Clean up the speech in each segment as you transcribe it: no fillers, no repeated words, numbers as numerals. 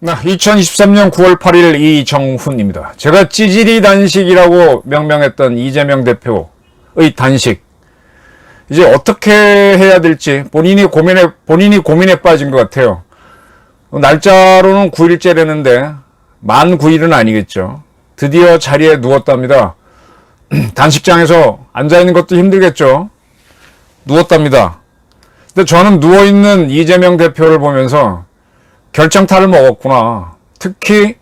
2023년 9월 8일 이정훈입니다. 제가 찌질이 단식이라고 명명했던 이재명 대표의 단식, 이제 어떻게 해야 될지 본인이 고민에 빠진 것 같아요. 날짜로는 9일째라는데 만 9일은 아니겠죠. 드디어 자리에 누웠답니다. 단식장에서 앉아있는 것도 힘들겠죠. 누웠답니다. 근데 저는 누워있는 이재명 대표를 보면서 결정타를 먹었구나. 특히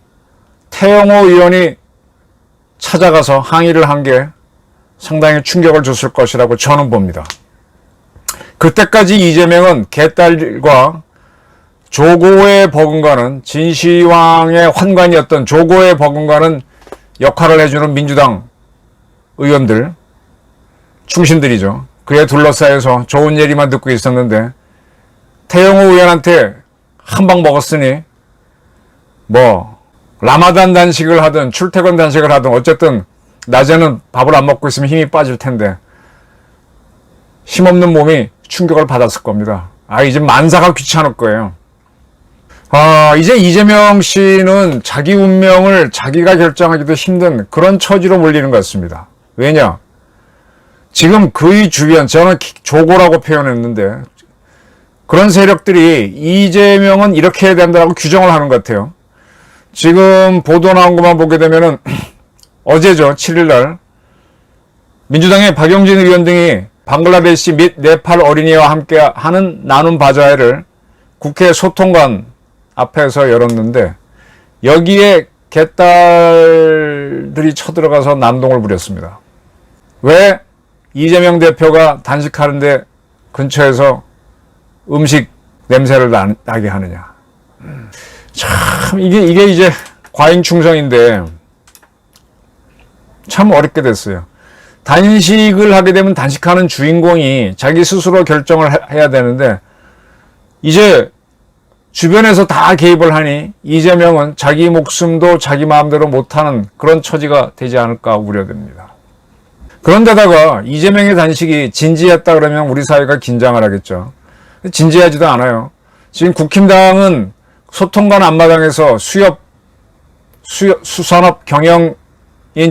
태영호 의원이 찾아가서 항의를 한 게 상당히 충격을 줬을 것이라고 저는 봅니다. 그때까지 이재명은 개딸과 조고에 버금가는, 진시황의 환관이었던 조고에 버금가는 역할을 해주는 민주당 의원들, 충신들이죠. 그에 둘러싸여서 좋은 얘기만 듣고 있었는데 태영호 의원한테 한 방 먹었으니 라마단 단식을 하든 출퇴근 단식을 하든 어쨌든 낮에는 밥을 안 먹고 있으면 힘이 빠질 텐데 힘없는 몸이 충격을 받았을 겁니다. 이제 만사가 귀찮을 거예요. 이제 이재명 씨는 자기 운명을 자기가 결정하기도 힘든 그런 처지로 몰리는 것 같습니다. 왜냐? 지금 그의 주변, 저는 조고라고 표현했는데 그런 세력들이 이재명은 이렇게 해야 된다고 규정을 하는 것 같아요. 지금 보도 나온 것만 보게 되면은 어제죠, 7일날 민주당의 박용진 의원 등이 방글라데시 및 네팔 어린이와 함께 하는 나눔 바자회를 국회 소통관 앞에서 열었는데 여기에 개딸들이 쳐들어가서 난동을 부렸습니다. 왜 이재명 대표가 단식하는데 근처에서 음식 냄새를 나게 하느냐. 참 이게 이제 과잉충성인데 참 어렵게 됐어요. 단식을 하게 되면 단식하는 주인공이 자기 스스로 결정을 해야 되는데 이제 주변에서 다 개입을 하니 이재명은 자기 목숨도 자기 마음대로 못하는 그런 처지가 되지 않을까 우려됩니다. 그런데다가 이재명의 단식이 진지했다 그러면 우리 사회가 긴장을 하겠죠. 진지하지도 않아요. 지금 국힘당은 소통관 앞마당에서 수산업 경영인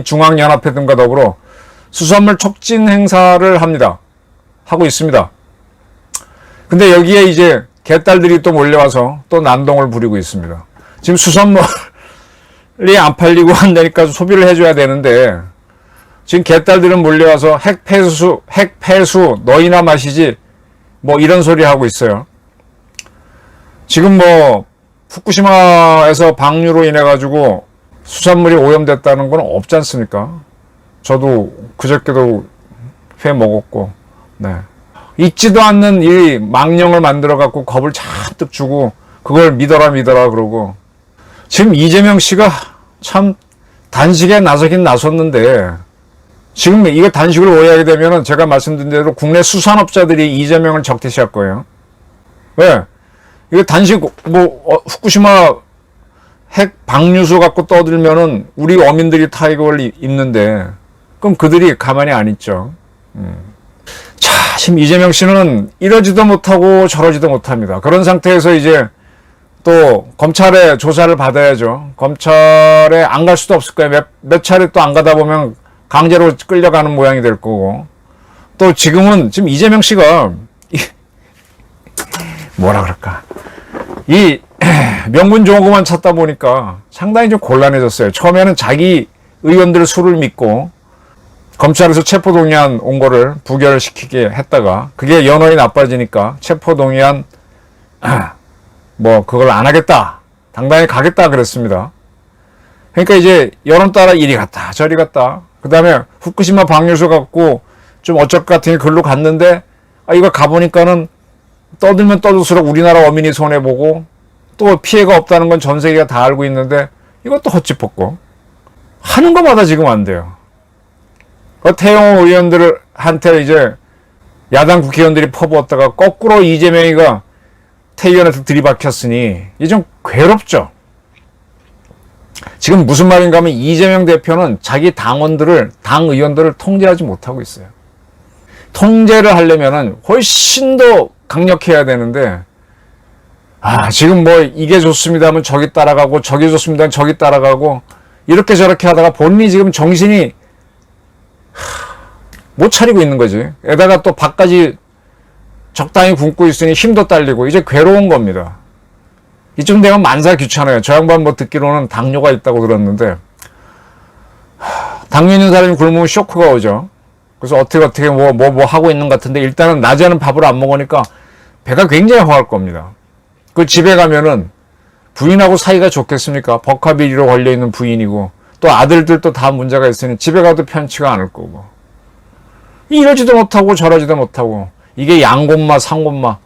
중앙연합회 등과 더불어 수산물 촉진 행사를 하고 있습니다. 근데 여기에 이제 개딸들이 또 몰려와서 또 난동을 부리고 있습니다. 지금 수산물이 안 팔리고 한다니까 소비를 해줘야 되는데 지금 개딸들은 몰려와서 핵폐수 너희나 마시지 이런 소리 하고 있어요. 지금 후쿠시마에서 방류로 인해 가지고 수산물이 오염됐다는 건 없지 않습니까? 저도 그저께도 회 먹었고, 네. 있지도 않는 이 망령을 만들어 갖고 겁을 잔뜩 주고 그걸 믿어라 그러고 지금 이재명 씨가 참 단식에 나서긴 나섰는데 지금 이거 단식을 오해하게 되면은 제가 말씀드린 대로 국내 수산업자들이 이재명을 적대시할 거예요. 왜? 이거 단식 후쿠시마 핵 방류수 갖고 떠들면은 우리 어민들이 타격을 입는데 그럼 그들이 가만히 안 있죠. 자, 지금 이재명 씨는 이러지도 못하고 저러지도 못합니다. 그런 상태에서 이제 또 검찰의 조사를 받아야죠. 검찰에 안 갈 수도 없을 거예요. 몇 차례 또 안 가다 보면 강제로 끌려가는 모양이 될 거고. 또 지금 이재명 씨가 뭐라 그럴까. 이 명분 좋은 것만 찾다 보니까 상당히 좀 곤란해졌어요. 처음에는 자기 의원들 수를 믿고 검찰에서 체포동의안 온 거를 부결시키게 했다가 그게 연원이 나빠지니까 체포동의안 그걸 안 하겠다. 당당히 가겠다 그랬습니다. 그러니까 이제 여론 따라 이리 갔다 저리 갔다. 그 다음에 후쿠시마 방류수 갖고 좀 어쩔 것 같으니 글로 갔는데 이거 가보니까는 떠들면 떠들수록 우리나라 어민이 손해보고 또 피해가 없다는 건 전 세계가 다 알고 있는데 이것도 헛짚었고 하는 것마다 지금 안 돼요. 태영호 의원들한테 이제 야당 국회의원들이 퍼부었다가 거꾸로 이재명이가 태 의원한테 들이박혔으니 이제 좀 괴롭죠. 지금 무슨 말인가 하면 이재명 대표는 자기 당 의원들을 통제하지 못하고 있어요. 통제를 하려면은 훨씬 더 강력해야 되는데, 지금 뭐 이게 좋습니다 하면 저기 따라가고, 저기 좋습니다 하면 저기 따라가고, 이렇게 저렇게 하다가 본인이 지금 정신이 못 차리고 있는 거지. 게다가 또 밥까지 적당히 굶고 있으니 힘도 딸리고 이제 괴로운 겁니다. 이쯤 되면 만사 귀찮아요. 저 양반 뭐 듣기로는 당뇨가 있다고 들었는데, 당뇨 있는 사람이 굶으면 쇼크가 오죠. 그래서 어떻게 뭐 하고 있는 것 같은데, 일단은 낮에는 밥을 안 먹으니까 배가 굉장히 허할 겁니다. 그 집에 가면은 부인하고 사이가 좋겠습니까? 법카비리로 걸려있는 부인이고, 또 아들들도 다 문제가 있으니 집에 가도 편치가 않을 거고, 이러지도 못하고 저러지도 못하고, 이게 양곤마 상곤마.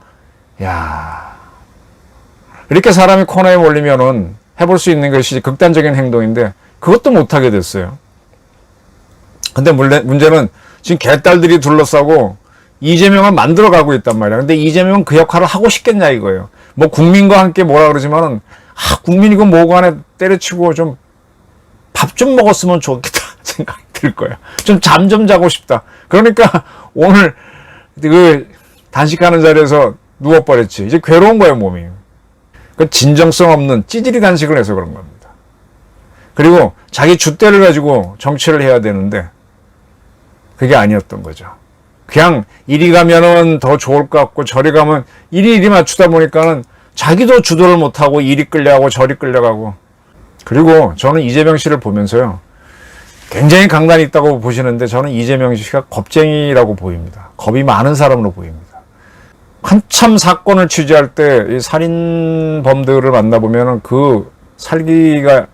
이렇게 사람이 코너에 몰리면은 해볼 수 있는 것이 극단적인 행동인데, 그것도 못하게 됐어요. 근데 문제는 지금 개딸들이 둘러싸고 이재명을 만들어가고 있단 말이야. 근데 이재명은 그 역할을 하고 싶겠냐 이거예요. 뭐 국민과 함께 뭐라 그러지만은, 국민이고 뭐고 간에 때려치고 좀 밥 좀 먹었으면 좋겠다 생각이 들 거야. 좀 잠 좀 자고 싶다. 그러니까 오늘 그 단식하는 자리에서 누워버렸지. 이제 괴로운 거예요, 몸이. 그 진정성 없는 찌질이 단식을 해서 그런 겁니다. 그리고 자기 줏대를 가지고 정치를 해야 되는데 그게 아니었던 거죠. 그냥 이리 가면은 더 좋을 것 같고 저리 가면 이리 맞추다 보니까는 자기도 주도를 못하고 이리 끌려가고 저리 끌려가고. 그리고 저는 이재명 씨를 보면서요, 굉장히 강단이 있다고 보시는데 저는 이재명 씨가 겁쟁이라고 보입니다. 겁이 많은 사람으로 보입니다. 한참 사건을 취재할 때 이 살인범들을 만나보면 그 살기가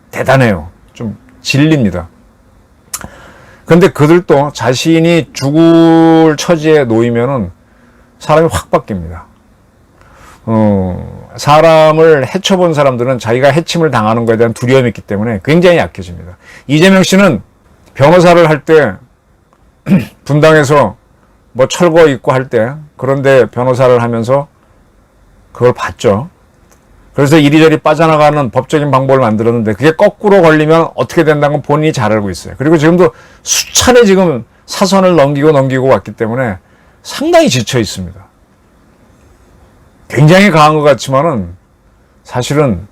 대단해요. 좀 질립니다. 근데 그들도 자신이 죽을 처지에 놓이면은 사람이 확 바뀝니다. 사람을 해쳐본 사람들은 자기가 해침을 당하는 것에 대한 두려움이 있기 때문에 굉장히 약해집니다. 이재명 씨는 변호사를 할 때 분당에서 뭐 철거 있고 할 때 그런데 변호사를 하면서 그걸 봤죠. 그래서 이리저리 빠져나가는 법적인 방법을 만들었는데 그게 거꾸로 걸리면 어떻게 된다는 건 본인이 잘 알고 있어요. 그리고 지금도 수차례 지금 사선을 넘기고 왔기 때문에 상당히 지쳐 있습니다. 굉장히 강한 것 같지만은 사실은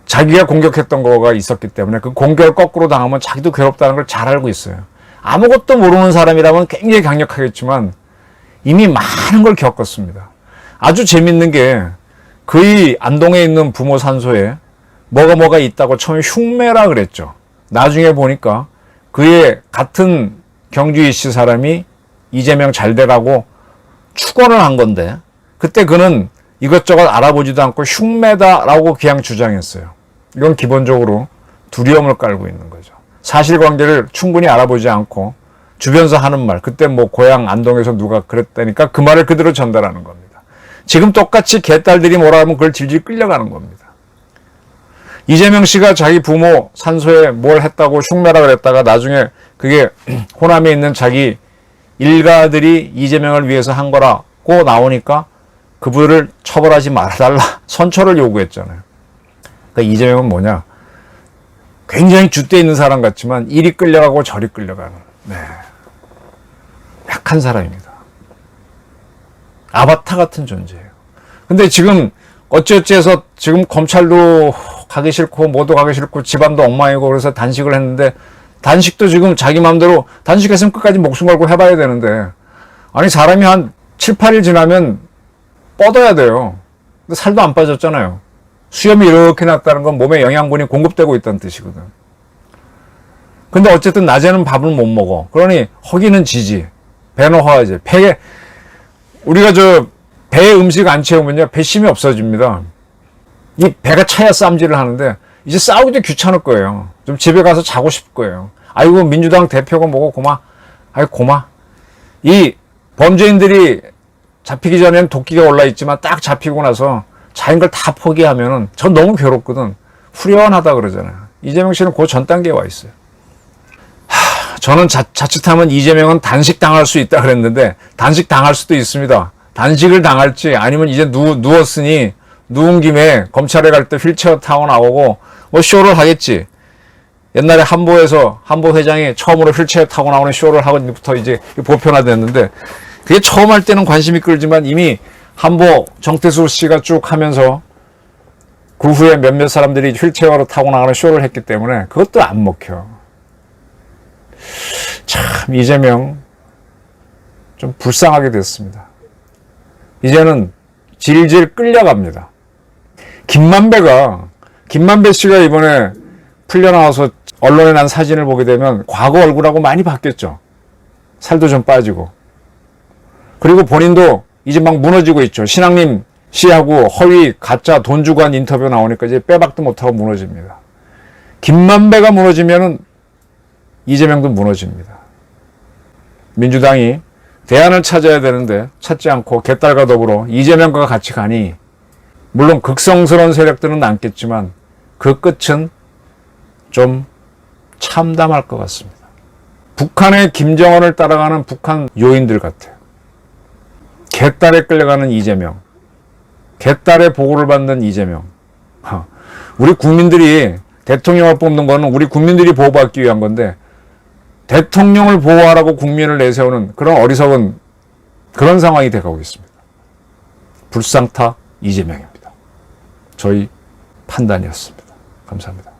자기가 공격했던 거가 있었기 때문에 그 공격을 거꾸로 당하면 자기도 괴롭다는 걸 잘 알고 있어요. 아무것도 모르는 사람이라면 굉장히 강력하겠지만 이미 많은 걸 겪었습니다. 아주 재밌는 게 그의 안동에 있는 부모 산소에 뭐가 있다고 처음에 흉매라 그랬죠. 나중에 보니까 그의 같은 경주이씨 사람이 이재명 잘 되라고 축원을 한 건데 그때 그는 이것저것 알아보지도 않고 흉매다라고 그냥 주장했어요. 이건 기본적으로 두려움을 깔고 있는 거죠. 사실관계를 충분히 알아보지 않고 주변에서 하는 말, 그때 뭐 고향 안동에서 누가 그랬다니까 그 말을 그대로 전달하는 겁니다. 지금 똑같이 개딸들이 뭐라 하면 그걸 질질 끌려가는 겁니다. 이재명 씨가 자기 부모 산소에 뭘 했다고 흉매라 그랬다가 나중에 그게 호남에 있는 자기 일가들이 이재명을 위해서 한 거라고 나오니까 그분을 처벌하지 말아달라 선처를 요구했잖아요. 그러니까 이재명은 뭐냐, 굉장히 줏대 있는 사람 같지만 이리 끌려가고 저리 끌려가는 약한 사람입니다. 아바타 같은 존재예요. 근데 지금 어찌어찌해서 지금 검찰도 가기 싫고 뭐도 가기 싫고 집안도 엉망이고 그래서 단식을 했는데 단식도 지금 자기 마음대로 단식했으면 끝까지 목숨 걸고 해봐야 되는데 아니 사람이 한 7, 8일 지나면 뻗어야 돼요. 근데 살도 안 빠졌잖아요. 수염이 이렇게 났다는 건 몸에 영양분이 공급되고 있다는 뜻이거든. 근데 어쨌든 낮에는 밥을 못 먹어. 그러니 허기는 지지. 배는 허하지. 배에 우리가 배에 음식 안 채우면요 배심이 없어집니다. 이 배가 차야 쌈질을 하는데 이제 싸우기도 귀찮을 거예요. 좀 집에 가서 자고 싶을 거예요. 아이고 민주당 대표가 뭐고 고마. 아이 고마. 이 범죄인들이 잡히기 전에는 도끼가 올라있지만 딱 잡히고 나서 자인 걸 다 포기하면은 전 너무 괴롭거든. 후련하다 그러잖아요. 이재명 씨는 그 전 단계에 와 있어요. 저는 자칫하면 이재명은 단식 당할 수 있다 그랬는데 단식 당할 수도 있습니다. 단식을 당할지 아니면 이제 누웠으니 누운 김에 검찰에 갈 때 휠체어 타고 나오고 뭐 쇼를 하겠지. 옛날에 한보 회장이 처음으로 휠체어 타고 나오는 쇼를 하고부터 이제 보편화됐는데, 그게 처음 할 때는 관심이 끌지만 이미 한보 정태수 씨가 쭉 하면서 그 후에 몇몇 사람들이 휠체어로 타고 나가는 쇼를 했기 때문에 그것도 안 먹혀. 참 이재명 좀 불쌍하게 됐습니다. 이제는 질질 끌려갑니다. 김만배 씨가 이번에 풀려나와서 언론에 난 사진을 보게 되면 과거 얼굴하고 많이 바뀌었죠. 살도 좀 빠지고. 그리고 본인도 이제 막 무너지고 있죠. 신앙님 씨하고 허위 가짜 돈 주고 한 인터뷰 나오니까 이제 빼박도 못하고 무너집니다. 김만배가 무너지면은 이재명도 무너집니다. 민주당이 대안을 찾아야 되는데 찾지 않고 개딸과 더불어 이재명과 같이 가니, 물론 극성스러운 세력들은 남겠지만 그 끝은 좀 참담할 것 같습니다. 북한의 김정은을 따라가는 북한 요인들 같아요. 개딸에 끌려가는 이재명, 개딸의 보고를 받는 이재명. 우리 국민들이 대통령을 뽑는 거는 우리 국민들이 보호받기 위한 건데, 대통령을 보호하라고 국민을 내세우는 그런 어리석은 그런 상황이 돼가고 있습니다. 불상타 이재명입니다. 저희 판단이었습니다. 감사합니다.